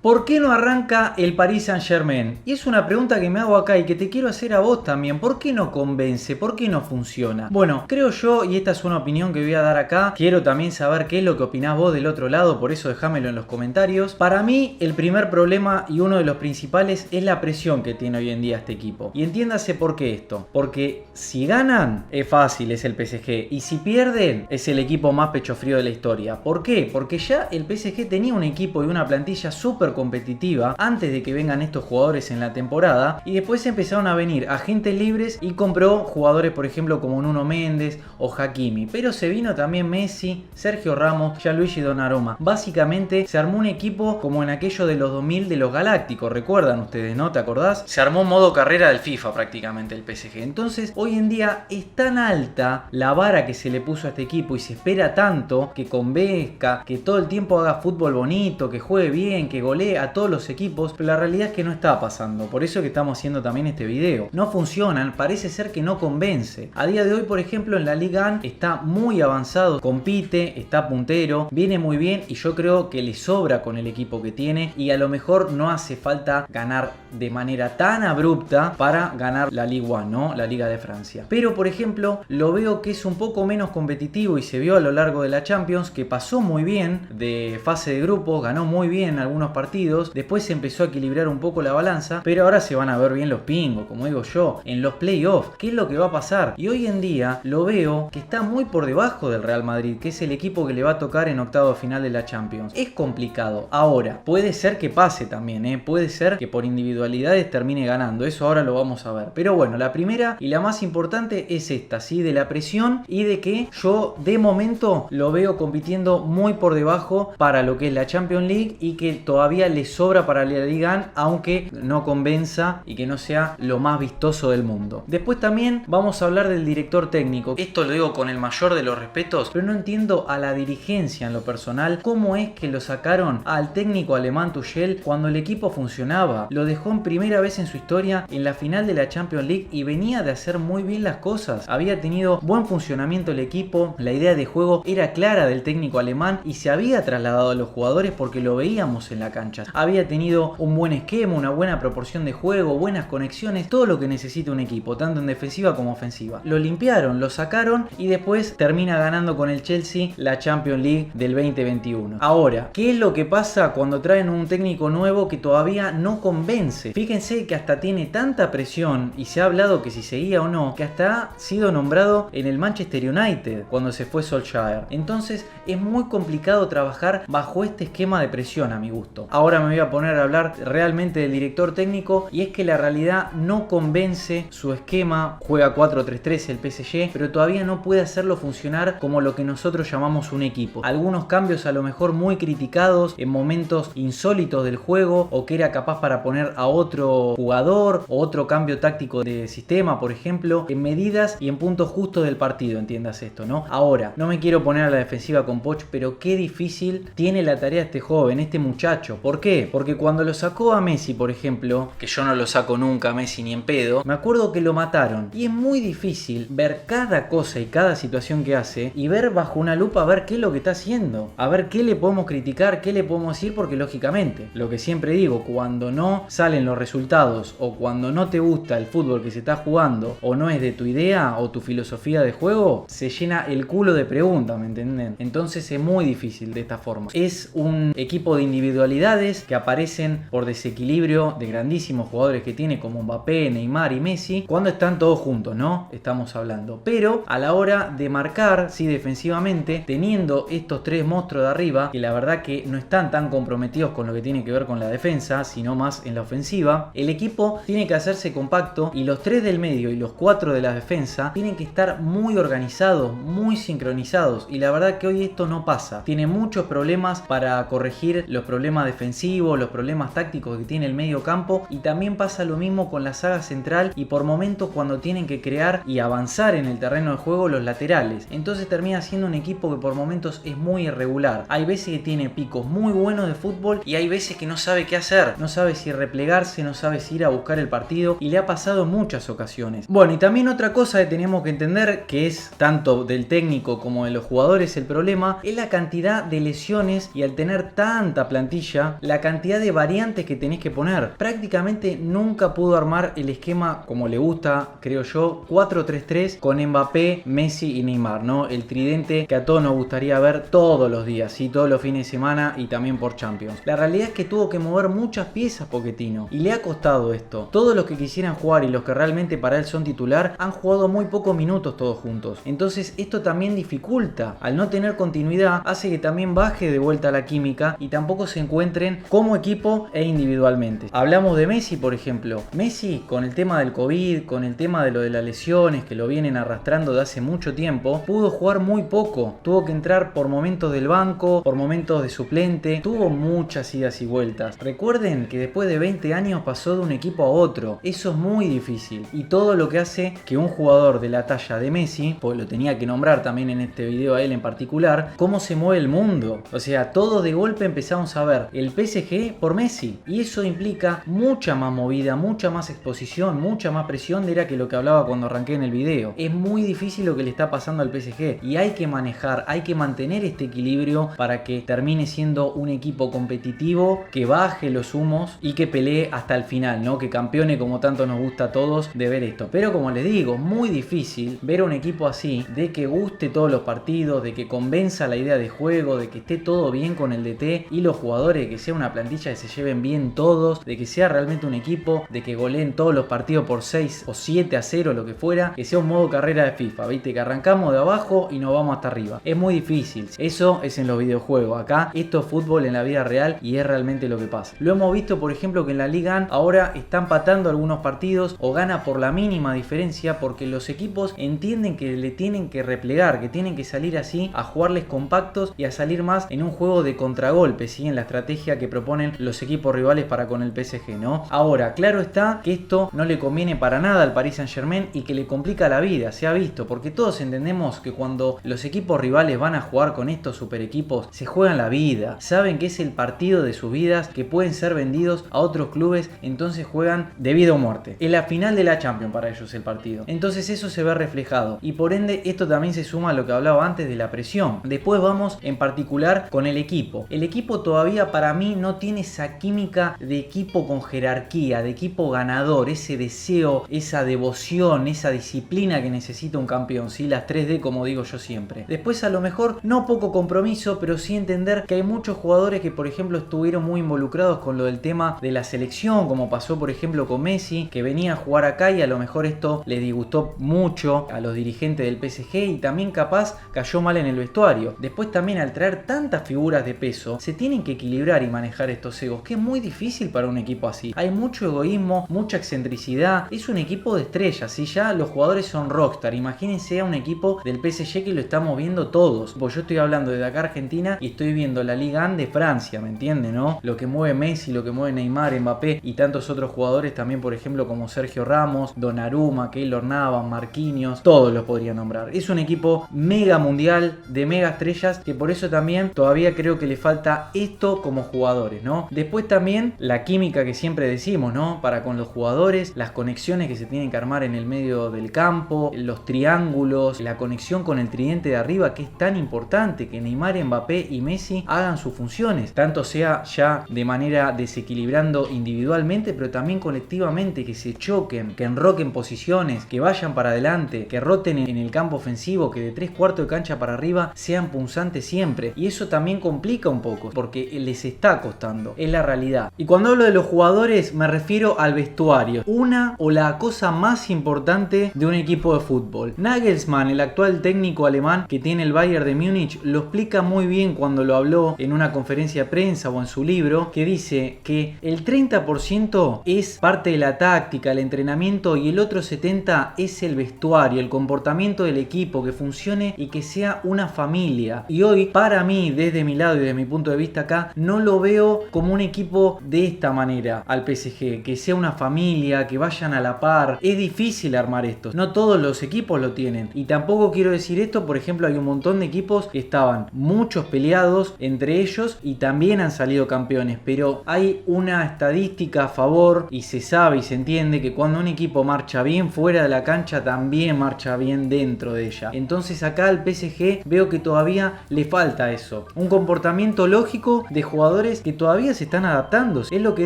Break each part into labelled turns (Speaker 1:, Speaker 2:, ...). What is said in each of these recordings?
Speaker 1: ¿Por qué no arranca el Paris Saint-Germain? Y es una pregunta que me hago acá y que te quiero hacer a vos también. ¿Por qué no convence? ¿Por qué no funciona? Bueno, creo yo, y esta es una opinión que voy a dar acá, quiero también saber qué es lo que opinás vos del otro lado, por eso déjamelo en los comentarios. Para mí, el primer problema y uno de los principales es la presión que tiene hoy en día este equipo. Y entiéndase por qué esto. Porque si ganan, es fácil, es el PSG. Y si pierden, es el equipo más pecho frío de la historia. ¿Por qué? Porque ya el PSG tenía un equipo y una plantilla súper competitiva antes de que vengan estos jugadores en la temporada, y después empezaron a venir agentes libres y compró jugadores, por ejemplo, como Nuno Méndez o Hakimi, pero se vino también Messi, Sergio Ramos, Gianluigi Donnarumma. Básicamente se armó un equipo como en aquello de los 2000 de los Galácticos, recuerdan ustedes, ¿no? ¿Te acordás? Se armó modo carrera del FIFA prácticamente el PSG. Entonces hoy en día es tan alta la vara que se le puso a este equipo y se espera tanto que convenzca, que todo el tiempo haga fútbol bonito, que juegue bien, que golee a todos los equipos, pero la realidad es que no está pasando. Por eso que estamos haciendo también este video. No funcionan, parece ser que no convence. A día de hoy, por ejemplo, en la Liga 1 está muy avanzado, compite, está puntero, viene muy bien y yo creo que le sobra con el equipo que tiene, y a lo mejor no hace falta ganar de manera tan abrupta para ganar la Ligue 1, ¿no? La Liga de Francia. Pero, por ejemplo, lo veo que es un poco menos competitivo y se vio a lo largo de la Champions que pasó muy bien de fase de grupos, ganó muy bien algunos partidos, después se empezó a equilibrar un poco la balanza, pero ahora se van a ver bien los pingos, como digo yo, en los playoffs, qué es lo que va a pasar. Y hoy en día lo veo que está muy por debajo del Real Madrid, que es el equipo que le va a tocar en octavo final de la Champions. Es complicado. Ahora, puede ser que pase también, puede ser que por individualidades termine ganando, eso ahora lo vamos a ver. Pero bueno, la primera y la más importante es esta, ¿sí? De la presión y de que yo de momento lo veo compitiendo muy por debajo para lo que es la Champions League y que todavía le sobra para la Liga 1, aunque no convenza y que no sea lo más vistoso del mundo. Después también vamos a hablar del director técnico. Esto lo digo con el mayor de los respetos, pero no entiendo a la dirigencia en lo personal cómo es que lo sacaron al técnico alemán Tuchel cuando el equipo funcionaba. Lo dejó en primera vez en su historia en la final de la Champions League y venía de hacer muy bien las cosas. Había tenido buen funcionamiento el equipo, la idea de juego era clara del técnico alemán y se había trasladado a los jugadores porque lo veíamos en la cancha. Había tenido un buen esquema, una buena proporción de juego, buenas conexiones, todo lo que necesita un equipo, tanto en defensiva como ofensiva. Lo limpiaron, lo sacaron y después termina ganando con el Chelsea la Champions League del 2021. Ahora, ¿qué es lo que pasa cuando traen un técnico nuevo que todavía no convence? Fíjense que hasta tiene tanta presión y se ha hablado que si seguía o no, que hasta ha sido nombrado en el Manchester United cuando se fue Solskjaer. Entonces es muy complicado trabajar bajo este esquema de presión a mi gusto. Ahora me voy a poner a hablar realmente del director técnico y es que la realidad no convence su esquema. Juega 4-3-3 el PSG, pero todavía no puede hacerlo funcionar como lo que nosotros llamamos un equipo. Algunos cambios a lo mejor muy criticados en momentos insólitos del juego, o que era capaz para poner a otro jugador o otro cambio táctico de sistema, por ejemplo, en medidas y en puntos justos del partido, entiendas esto, ¿no? Ahora, no me quiero poner a la defensiva con Poch, pero qué difícil tiene la tarea este joven, este muchacho. ¿Por qué? Porque cuando lo sacó a Messi, por ejemplo, que yo no lo saco nunca a Messi ni en pedo, me acuerdo que lo mataron. Y es muy difícil ver cada cosa y cada situación que hace y ver bajo una lupa a ver qué es lo que está haciendo, a ver qué le podemos criticar, qué le podemos decir, porque lógicamente, lo que siempre digo, cuando no salen los resultados o cuando no te gusta el fútbol que se está jugando o no es de tu idea o tu filosofía de juego, se llena el culo de preguntas, ¿me entienden? Entonces es muy difícil de esta forma. Es un equipo de individualidades que aparecen por desequilibrio de grandísimos jugadores que tiene como Mbappé, Neymar y Messi cuando están todos juntos, ¿no? Estamos hablando. Pero a la hora de marcar, sí, defensivamente, teniendo estos tres monstruos de arriba, que la verdad que no están tan comprometidos con lo que tiene que ver con la defensa, sino más en la ofensiva, el equipo tiene que hacerse compacto y los tres del medio y los cuatro de la defensa tienen que estar muy organizados, muy sincronizados, y la verdad que hoy esto no pasa. Tiene muchos problemas para corregir los problemas defensivos, los problemas tácticos que tiene el medio campo, y también pasa lo mismo con la saga central y por momentos cuando tienen que crear y avanzar en el terreno de juego los laterales. Entonces termina siendo un equipo que por momentos es muy irregular. Hay veces que tiene picos muy buenos de fútbol y hay veces que no sabe qué hacer, no sabe si replegarse, no sabe si ir a buscar el partido, y le ha pasado en muchas ocasiones. Bueno, y también otra cosa que tenemos que entender, que es tanto del técnico como de los jugadores el problema, es la cantidad de lesiones, y al tener tanta plantilla cancha la cantidad de variantes que tenés que poner. Prácticamente nunca pudo armar el esquema como le gusta, creo yo, 4-3-3 con Mbappé, Messi y Neymar, ¿no? El tridente que a todos nos gustaría ver todos los días, ¿sí? Todos los fines de semana y también por Champions. La realidad es que tuvo que mover muchas piezas Pochettino y le ha costado esto. Todos los que quisieran jugar y los que realmente para él son titular han jugado muy pocos minutos todos juntos. Entonces esto también dificulta. Al no tener continuidad hace que también baje de vuelta la química y tampoco se encuentren como equipo e individualmente. Hablamos de Messi, por ejemplo. Messi, con el tema del COVID, con el tema de lo de las lesiones que lo vienen arrastrando de hace mucho tiempo, pudo jugar muy poco. Tuvo que entrar por momentos del banco, por momentos de suplente. Tuvo muchas idas y vueltas. Recuerden que después de 20 años pasó de un equipo a otro. Eso es muy difícil. Y todo lo que hace que un jugador de la talla de Messi, pues lo tenía que nombrar también en este video a él en particular, cómo se mueve el mundo. O sea, todos de golpe empezamos a ver el PSG por Messi. Y eso implica mucha más movida, mucha más exposición, mucha más presión de era que lo que hablaba cuando arranqué en el video. Es muy difícil lo que le está pasando al PSG. Y hay que manejar, hay que mantener este equilibrio para que termine siendo un equipo competitivo, que baje los humos y que pelee hasta el final, ¿no? Que campeone como tanto nos gusta a todos de ver esto. Pero como les digo, muy difícil ver a un equipo así, de que guste todos los partidos, de que convenza la idea de juego, de que esté todo bien con el DT y los jugadores, que sea una plantilla que se lleven bien todos, de que sea realmente un equipo, de que goleen todos los partidos por 6 o 7-0, lo que fuera, que sea un modo carrera de FIFA, ¿viste? Que arrancamos de abajo y nos vamos hasta arriba. Es muy difícil. Eso es en los videojuegos. Acá esto es fútbol en la vida real y es realmente lo que pasa. Lo hemos visto, por ejemplo, que en la Liga 1 ahora está empatando algunos partidos o gana por la mínima diferencia porque los equipos entienden que le tienen que replegar, que tienen que salir así a jugarles compactos y a salir más en un juego de contragolpe, ¿sí? En la estrategia que proponen los equipos rivales para con el PSG, ¿no? Ahora, claro está que esto no le conviene para nada al Paris Saint-Germain y que le complica la vida, se ha visto, porque todos entendemos que cuando los equipos rivales van a jugar con estos super equipos, se juegan la vida, saben que es el partido de sus vidas, que pueden ser vendidos a otros clubes, entonces juegan de vida o muerte. Es la final de la Champions para ellos el partido. Entonces eso se ve reflejado y por ende esto también se suma a lo que hablaba antes de la presión. Después vamos en particular con el equipo. El equipo todavía para mí no tiene esa química de equipo con jerarquía, de equipo ganador, ese deseo, esa devoción, esa disciplina que necesita un campeón, ¿sí? Las 3D como digo yo siempre. Después a lo mejor no poco compromiso, pero sí entender que hay muchos jugadores que por ejemplo estuvieron muy involucrados con lo del tema de la selección, como pasó por ejemplo con Messi, que venía a jugar acá y a lo mejor esto le disgustó mucho a los dirigentes del PSG y también capaz cayó mal en el vestuario. Después también al traer tantas figuras de peso, se tienen que equilibrar y manejar estos egos, que es muy difícil para un equipo así. Hay mucho egoísmo, mucha excentricidad, es un equipo de estrellas y ya los jugadores son rockstar. Imagínense a un equipo del PSG que lo estamos viendo todos. Pues yo estoy hablando de acá Argentina y estoy viendo la Liga 1 de Francia, ¿me entienden, no? Lo que mueve Messi, lo que mueve Neymar, Mbappé y tantos otros jugadores también, por ejemplo, como Sergio Ramos, Donnarumma, Keylor Navas, Marquinhos, todos los podría nombrar. Es un equipo mega mundial, de mega estrellas, que por eso también todavía creo que le falta esto como jugadores, ¿no? Después también la química que siempre decimos, ¿no? Para con los jugadores, las conexiones que se tienen que armar en el medio del campo, los triángulos, la conexión con el tridente de arriba, que es tan importante, que Neymar, Mbappé y Messi hagan sus funciones, tanto sea ya de manera desequilibrando individualmente, pero también colectivamente, que se choquen, que enroquen posiciones, que vayan para adelante, que roten en el campo ofensivo, que de 3/4 de cancha para arriba sean punzantes siempre. Y eso también complica un poco, porque les está costando, es la realidad. Y cuando hablo de los jugadores me refiero al vestuario, una o la cosa más importante de un equipo de fútbol. Nagelsmann, el actual técnico alemán que tiene el Bayern de Múnich, lo explica muy bien cuando lo habló en una conferencia de prensa o en su libro, que dice que el 30% es parte de la táctica, el entrenamiento, y el otro 70% es el vestuario, el comportamiento del equipo, que funcione y que sea una familia. Y hoy, para mí, desde mi lado y desde mi punto de vista acá, no lo veo como un equipo de esta manera al PSG, que sea una familia, que vayan a la par. Es difícil armar esto, no todos los equipos lo tienen, y tampoco quiero decir esto, por ejemplo, hay un montón de equipos que estaban muchos peleados entre ellos y también han salido campeones, pero hay una estadística a favor y se sabe y se entiende que cuando un equipo marcha bien fuera de la cancha, también marcha bien dentro de ella. Entonces acá al PSG veo que todavía le falta eso, un comportamiento lógico de jugadores jugadores que todavía se están adaptando. Es lo que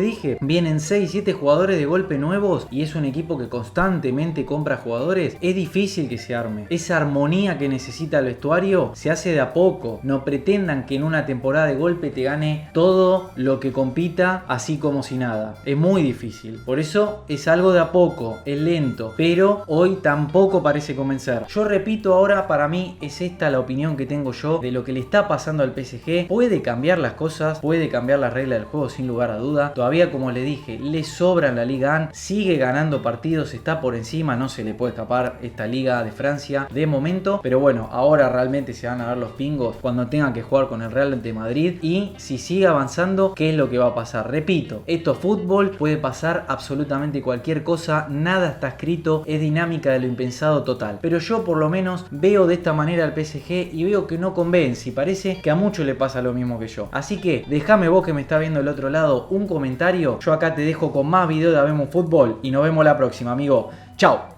Speaker 1: dije, vienen 6-7 jugadores de golpe nuevos y es un equipo que constantemente compra jugadores. Es difícil que se arme. Esa armonía que necesita el vestuario se hace de a poco. No pretendan que en una temporada de golpe te gane todo lo que compita así como si nada. Es muy difícil. Por eso es algo de a poco, es lento, pero hoy tampoco parece convencer. Yo repito, ahora para mí es esta la opinión que tengo yo de lo que le está pasando al PSG. Puede cambiar las cosas, puede cambiar las reglas del juego sin lugar a duda. Todavía, como le dije, le sobra en la Liga 1, sigue ganando partidos, está por encima, no se le puede escapar esta Liga de Francia de momento. Pero bueno, ahora realmente se van a ver los pingos cuando tengan que jugar con el Real de Madrid y si sigue avanzando, ¿qué es lo que va a pasar? Repito, esto es fútbol, puede pasar absolutamente cualquier cosa, nada está escrito, es dinámica de lo impensado total. Pero yo por lo menos veo de esta manera al PSG y veo que no convence y parece que a muchos le pasa lo mismo que yo. Así que déjame vos que me está viendo del otro lado un comentario, yo acá te dejo con más videos de Habemos Fútbol y nos vemos la próxima, amigo. Chao.